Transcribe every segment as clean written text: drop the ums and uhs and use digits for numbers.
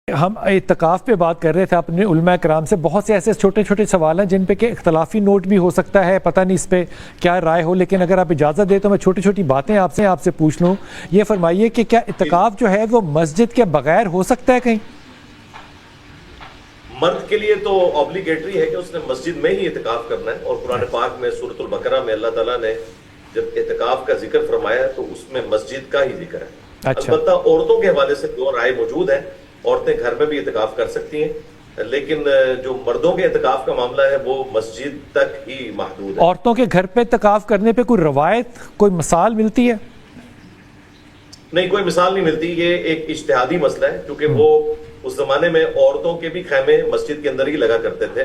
ہم اعتکاف پہ بات کر رہے تھے اپنے علماء کرام سے. بہت سے ایسے چھوٹے چھوٹے سوال ہیں جن پہ کہ اختلافی نوٹ بھی ہو سکتا ہے, پتہ نہیں اس پہ کیا رائے ہو, لیکن اگر آپ اجازت دیں تو میں چھوٹی چھوٹی باتیں آپ سے پوچھ لوں. یہ فرمائیے کہ کیا اعتکاف جو ہے وہ مسجد کے بغیر ہو سکتا ہے کہیں؟ مرد کے لیے تو اوبلیگیٹری ہے کہ اس نے مسجد میں ہی اعتکاف کرنا ہے, اور قرآن پاک میں سورۃ البقرہ میں اللہ تعالیٰ نے جب اعتکاف کا ذکر فرمایا تو اس میں مسجد کا ہی ذکر ہے. البتہ عورتوں کے حوالے سے دو رائے موجود ہیں. عورتیں گھر میں بھی اعتکاف کر سکتی ہیں, لیکن جو مردوں کے اعتکاف کا معاملہ ہے وہ مسجد تک ہی محدود ہے. عورتوں کے گھر پہ اعتکاف کرنے پہ کوئی روایت, کوئی مثال ملتی ہے؟ نہیں, کوئی مثال نہیں ملتی. یہ ایک اجتہادی مسئلہ ہے, کیونکہ وہ اس زمانے میں عورتوں کے بھی خیمے مسجد کے اندر ہی لگا کرتے تھے,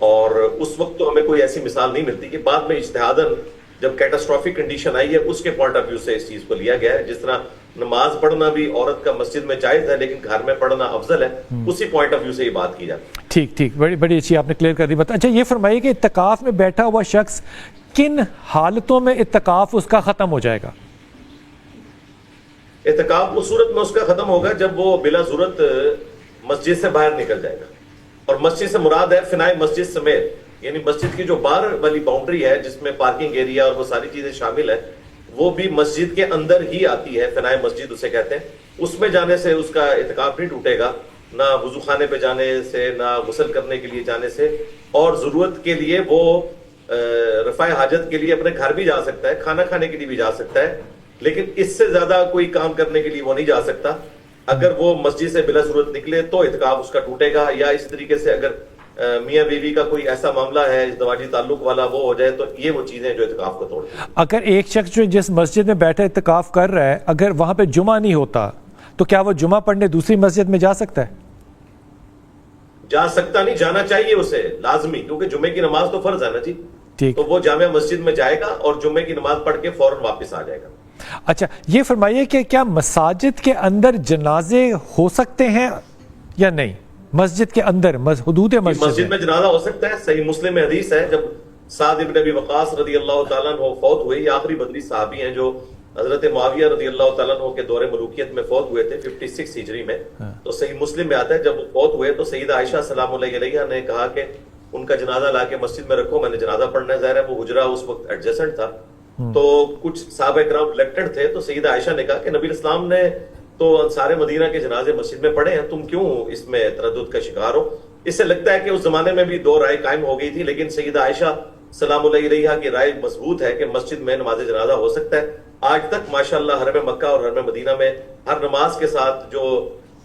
اور اس وقت تو ہمیں کوئی ایسی مثال نہیں ملتی. کہ بعد میں اجتہاداً جب کیٹاسٹرافک کنڈیشن آئی ہے اس کے پوائنٹ آف ویو سے اس چیز کو لیا گیا ہے. جس طرح نماز پڑھنا بھی عورت کا مسجد میں جائز ہے لیکن گھر میں پڑھنا افضل ہے, اسی پوائنٹ آف ویو سے یہ بات کی جاتی ہے. ٹھیک, بڑی اچھی آپ نے کلیئر کر دی بات. اچھا یہ فرمائیے کہ اعتکاف میں بیٹھا ہوا شخص کن حالتوں میں اعتکاف اس کا ختم ہو جائے گا؟ اعتکاف اس صورت میں اس کا ختم ہوگا جب وہ بلا ضرورت مسجد سے باہر نکل جائے گا. اور مسجد سے مراد ہے فنائے مسجد سمیت, یعنی مسجد کی جو باہر والی باؤنڈری ہے جس میں پارکنگ ایریا اور وہ ساری چیزیں شامل ہیں, وہ بھی مسجد کے اندر ہی آتی ہے. فنائے مسجد اسے کہتے ہیں. اس میں جانے سے اس کا اعتکاف نہیں ٹوٹے گا, نہ وضو خانے پہ جانے سے, نہ غسل کرنے کے لیے جانے سے, اور ضرورت کے لیے وہ رفع حاجت کے لیے اپنے گھر بھی جا سکتا ہے, کھانا کھانے کے لیے بھی جا سکتا ہے, لیکن اس سے زیادہ کوئی کام کرنے کے لیے وہ نہیں جا سکتا. اگر وہ مسجد سے بلا ضرورت نکلے تو اعتکاف اس کا ٹوٹے گا. یا اس طریقے سے اگر میاں بیوی کا کوئی ایسا معاملہ ہے ازدواجی تعلق والا وہ ہو جائے تو یہ وہ چیزیں جو اعتکاف کو توڑ دیں. اگر ایک شخص جو جس مسجد میں بیٹھے اعتکاف کر رہا ہے, اگر وہاں پہ جمعہ نہیں ہوتا تو کیا وہ جمعہ پڑھنے دوسری مسجد میں جا سکتا ہے؟ جا سکتا نہیں, جانا چاہیے اسے لازمی, کیونکہ جمعے کی نماز تو فرض ہے نا جی. تو وہ جامع مسجد میں جائے گا اور جمعے کی نماز پڑھ کے فوراً واپس آ جائے گا. اچھا یہ فرمائیے کہ کیا مساجد کے اندر جنازے ہو سکتے ہیں یا نہیں؟ مسجد کے اندر حدود مسجد میں جنازہ ہو سکتا ہے. صحیح مسلم میں حدیث ہے, جب سعد ابن ابی وقاص رضی اللہ تعالیٰ عنہ فوت ہوئے, یہ آخری بدری صحابی ہیں جو حضرت معاویہ رضی اللہ تعالیٰ عنہ کے دور ملوکیت میں فوت ہوئے تھے 56 ہجری میں. تو صحیح مسلم میں آتا ہے جب وہ فوت ہوئے تو سیدہ عائشہ سلام اللہ علیہا نے کہا کہ ان کا جنازہ لا کے مسجد میں رکھو, میں نے جنازہ پڑھنا ہے. ظاہر ہے وہ حجرہ اس وقت ایڈجسنٹ تھا, تو کچھ صحابہ کرام ریلیکٹڈ تھے. تو سیدہ عائشہ نے کہا کہ نبی اسلام نے تو انصار مدینہ کے جنازے مسجد میں پڑھے ہیں, تم کیوں اس میں تردد کا شکار ہو؟ اس سے لگتا ہے کہ اس زمانے میں بھی دو رائے قائم ہو گئی تھی, لیکن سیدہ عائشہ سلام اللہ علیہا کی رائے مضبوط ہے کہ مسجد میں نماز جنازہ ہو سکتا ہے. آج تک ماشاءاللہ حرم مکہ اور حرم مدینہ میں ہر نماز کے ساتھ جو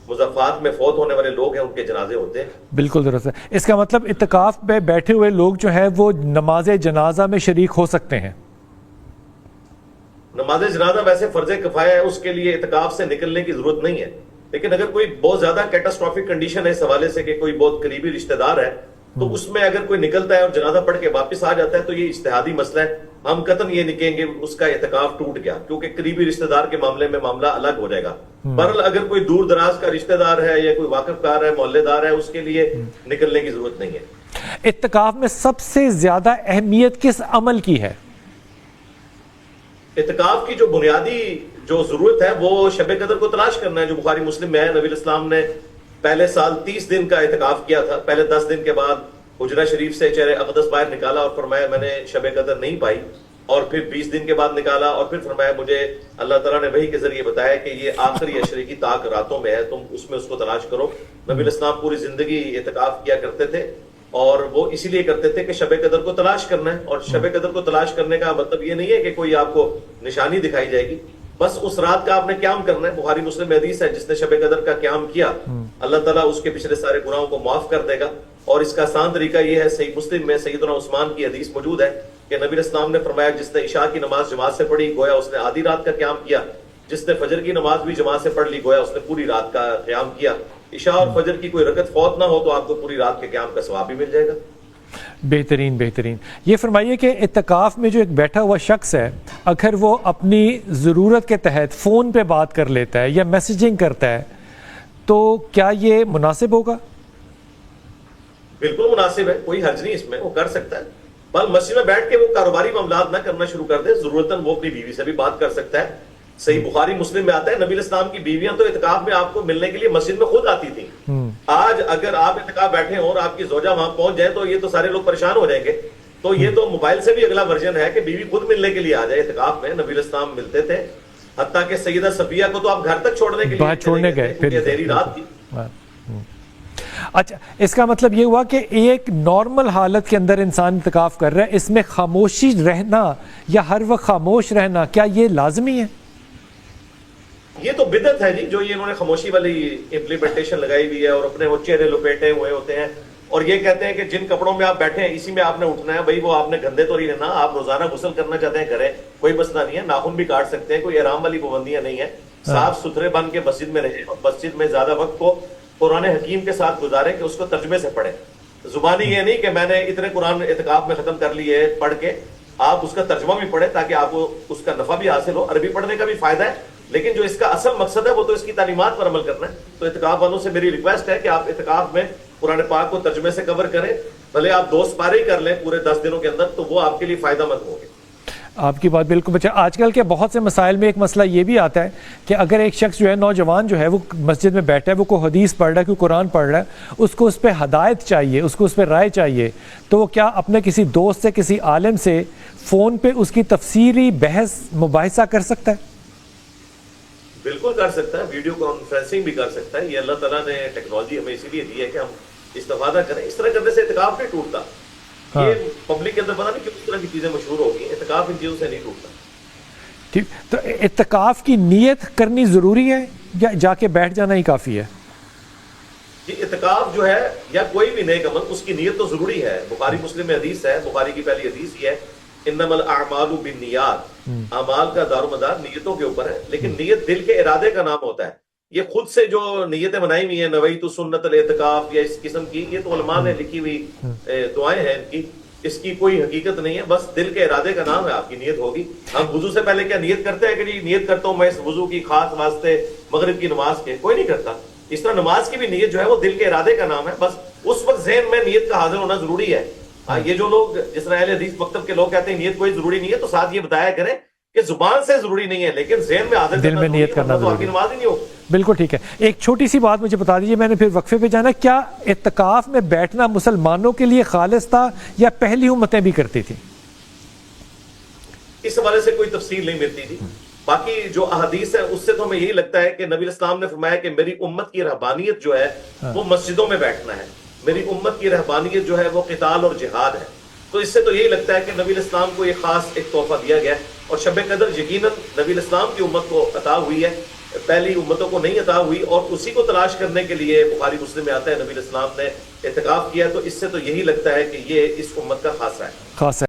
مضافات میں فوت ہونے والے لوگ ہیں ان کے جنازے ہوتے ہیں. بالکل درست ہے. اس کا مطلب اعتکاف پہ بیٹھے ہوئے لوگ جو ہیں وہ نماز جنازہ میں شریک ہو سکتے ہیں؟ نماز جنازہ ویسے فرض کفایہ ہے, اس کے لیے اعتکاف سے نکلنے کی ضرورت نہیں ہے. لیکن اگر کوئی بہت زیادہ کیٹاسٹرافک کنڈیشن ہے اس حوالے سے کہ کوئی بہت قریبی رشتہ دار ہے, تو اس میں اگر کوئی نکلتا ہے اور جنازہ پڑھ کے واپس آ جاتا ہے تو یہ اجتہادی مسئلہ ہے. ہم قطعاً یہ نہیں کہیں گے اس کا اعتکاف ٹوٹ گیا, کیونکہ قریبی رشتہ دار کے معاملے میں معاملہ الگ ہو جائے گا. بہرحال اگر کوئی دور دراز کا رشتہ دار ہے یا کوئی واقف کار ہے, محلے دار ہے, اس کے لیے نکلنے کی ضرورت نہیں ہے. اعتکاف میں سب سے زیادہ اہمیت کس عمل کی ہے؟ اعتکاف کی جو بنیادی جو ضرورت ہے وہ شب قدر کو تلاش کرنا ہے, جو بخاری مسلم میں ہے. نبی الاسلام نے پہلے سال 30 دن کا اعتکاف کیا تھا. پہلے 10 دن کے بعد حجرہ شریف سے چہرے اقدس باہر نکالا اور فرمایا میں نے شب قدر نہیں پائی, اور پھر 20 دن کے بعد نکالا اور پھر فرمایا مجھے اللہ تعالیٰ نے وحی کے ذریعے بتایا کہ یہ آخری عشرے کی طاق راتوں میں ہے, تم اس میں اس کو تلاش کرو. نبی الاسلام پوری زندگی اعتکاف کیا کرتے تھے, اور وہ اسی لیے کرتے تھے کہ شب قدر کو تلاش کرنا ہے. اور شب قدر کو تلاش کرنے کا مطلب یہ نہیں ہے کہ کوئی آپ کو نشانی دکھائی جائے گی, بس اس رات کا آپ نے قیام کرنا ہے. بخاری مسلم میں حدیث ہے جس نے شب قدر کا قیام کیا اللہ تعالیٰ اس کے پچھلے سارے گناہوں کو معاف کر دے گا. اور اس کا آسان طریقہ یہ ہے, صحیح مسلم میں سیدنا عثمان کی حدیث موجود ہے کہ نبی اسلام نے فرمایا جس نے عشاء کی نماز جماعت سے پڑھی گویا اس نے آدھی رات کا قیام کیا, جس نے فجر کی نماز بھی جماعت سے پڑھ لی گویا اس نے پوری رات کا قیام کیا. عشاء اور فجر کی کوئی رکعت فوت نہ ہو تو آپ کو پوری رات کے قیام کا ثواب بھی مل جائے گا. بہترین. یہ فرمائیے کہ اعتکاف میں جو ایک بیٹھا ہوا شخص ہے, اگر وہ اپنی ضرورت کے تحت فون پہ بات کر لیتا ہے یا میسیجنگ کرتا ہے تو کیا یہ مناسب ہوگا؟ بالکل مناسب ہے, کوئی حرج نہیں اس میں, وہ کر سکتا ہے. بل مسجد میں بیٹھ کے وہ کاروباری معاملات نہ کرنا شروع کر دے, ضرورتاً وہ اپنی بیوی سے بھی بات کر سکتا ہے. صحیح بخاری مسلم میں آتا ہے نبی الاسلام کی بیویاں تو اعتکاف میں آپ کو ملنے کے لیے مسجد میں خود آتی تھیں. آج اگر آپ اعتکاف بیٹھے ہوں اور آپ کی زوجہ وہاں پہنچ جائے تو یہ تو سارے لوگ پریشان ہو جائیں گے. تو یہ تو موبائل سے بھی اگلا ورژن ہے کہ بیوی خود ملنے کے لیے آ جائے اعتکاف میں. نبی الاسلام ملتے تھے, حتیٰ کہ سیدہ صفیہ کو تو آپ گھر تک چھوڑنے کے لیے چھوڑنے گئے, کیونکہ اندھیری رات تھی. اچھا, اس کا مطلب یہ ہوا کہ ایک نارمل حالت کے اندر انسان اعتکاف کر رہا ہے, اس میں خاموشی رہنا یا ہر وقت خاموش رہنا, کیا یہ لازمی ہے؟ یہ تو بدعت ہے جی, جو یہ انہوں نے خاموشی والی امپلیمنٹیشن لگائی ہوئی ہے, اور اپنے وہ چہرے لپیٹے ہوئے ہوتے ہیں اور یہ کہتے ہیں کہ جن کپڑوں میں آپ بیٹھے ہیں اسی میں آپ نے اٹھنا ہے. بھائی وہ آپ نے گندے تو نہیں لینا, آپ روزانہ غسل کرنا چاہتے ہیں کریں, کوئی مسئلہ نہیں ہے, ناخن بھی کاٹ سکتے ہیں, کوئی احرام والی پابندیاں نہیں ہیں. صاف ستھرے بن کے مسجد میں رہیں اور مسجد میں زیادہ وقت کو قرآن حکیم کے ساتھ گزاریں کہ اس کو ترجمے سے پڑھیں. زبانی یہ نہیں کہ میں نے اتنے قرآن اعتکاف میں ختم کر لیے پڑھ کے, آپ اس کا ترجمہ بھی پڑھیں تاکہ آپ کو اس کا نفع بھی حاصل ہو. عربی پڑھنے کا بھی فائدہ ہے, لیکن جو اس کا اصل مقصد ہے وہ تو اس کی تعلیمات پر عمل کرنا ہے. تو اعتکاف والوں سے میری ریکویسٹ ہے کہ آپ اعتکاف میں قرآن پاک کو ترجمے سے کور کریں, بھلے آپ 2 سپارے ہی کر لیں پورے 10 دنوں کے اندر, تو وہ آپ کے لیے فائدہ مند ہوگی. آپ کی بات بالکل بچہ. آج کل کے بہت سے مسائل میں ایک مسئلہ یہ بھی آتا ہے کہ اگر ایک شخص جو ہے, نوجوان جو ہے, وہ مسجد میں بیٹھا ہے, وہ کوئی حدیث پڑھ رہا ہے, کوئی قرآن پڑھ رہا ہے, اس کو اس پہ ہدایت چاہیے, اس کو اس پہ رائے چاہیے, تو وہ کیا اپنے کسی دوست سے, کسی عالم سے فون پہ اس کی تفصیلی بحث مباحثہ کر سکتا ہے؟ بالکل کر سکتا ہے, ویڈیو کانفرنسنگ بھی کر سکتا ہے. یہ اللہ تعالیٰ نے ٹیکنالوجی ہمیں اسی لیے دی ہے کہ ہم استفادہ کریں. اس طرح کرنے سے اعتکاف نہیں ٹوٹتا. یہ پبلک کے اندر پتہ نہیں کس طرح کی چیزیں مشہور ہوگی, اعتکاف ان چیزوں سے نہیں ٹوٹتا. ٹھیک, تو اعتکاف کی نیت کرنی ضروری ہے یا جا کے بیٹھ جانا ہی کافی ہے؟ جی, اعتکاف جو ہے یا کوئی بھی نیک عمل, اس کی نیت تو ضروری ہے. بخاری مسلم میں حدیث ہے, بخاری کی پہلی حدیث یہ ہے, انما الاعمال بالنیات, اعمال کا دار و مدار نیتوں کے اوپر ہے. لیکن نیت دل کے ارادے کا نام ہوتا ہے. یہ خود سے جو نیتیں بنائی ہوئی ہیں, نویت سنت الاعتکاف یا اس قسم کی, یہ تو علماء نے لکھی ہوئی دعائیں ہیں ان کی, اس کی کوئی حقیقت نہیں ہے. بس دل کے ارادے کا نام ہے, آپ کی نیت ہوگی. ہم وضو سے پہلے کیا نیت کرتے ہیں کہ جی نیت کرتا ہوں میں اس وضو کی خاص واسطے مغرب کی نماز کے؟ کوئی نہیں کرتا. اس طرح نماز کی بھی نیت جو ہے وہ دل کے ارادے کا نام ہے. بس اس وقت ذہن میں نیت کا حاضر ہونا ضروری ہے. یہ جو لوگ جس طرح اہل حدیث مکتب کے لوگ کہتے ہیں نیت کوئی ضروری نہیں ہے, تو ساتھ یہ بتایا کریں کہ زبان سے ضروری نہیں ہے لیکن ذہن میں حاضر دل میں نیت کرنا ضروری ہے, تو آپ کی نماز ہی نہیں ہوگی. بالکل ٹھیک ہے. ایک چھوٹی سی بات مجھے بتا دیجیے, میں نے پھر وقفے پہ جانا. کیا اعتکاف میں بیٹھنا مسلمانوں کے لیے خالص تھا یا پہلی امتیں بھی کرتی تھی؟ اس حوالے سے کوئی تفصیل نہیں ملتی تھی. باقی جو احادیث ہے اس سے تو ہمیں یہی لگتا ہے کہ نبی اسلام نے فرمایا کہ میری امت کی رہبانیت جو ہے وہ مسجدوں میں بیٹھنا ہے. میری امت کی رہبانیت جو ہے وہ قتال اور جہاد ہے. تو اس سے تو یہی لگتا ہے کہ نبی اسلام کو یہ خاص ایک تحفہ دیا گیا ہے. اور شب قدر یقیناً نبی اسلام کی امت کو عطا ہوئی ہے, پہلی امتوں کو نہیں عطا ہوئی, اور اسی کو تلاش کرنے کے لیے بخاری مسلم میں آتا ہے نبی اسلام نے اعتکاف کیا. تو اس سے تو یہی لگتا ہے کہ یہ اس امت کا خاصہ ہے.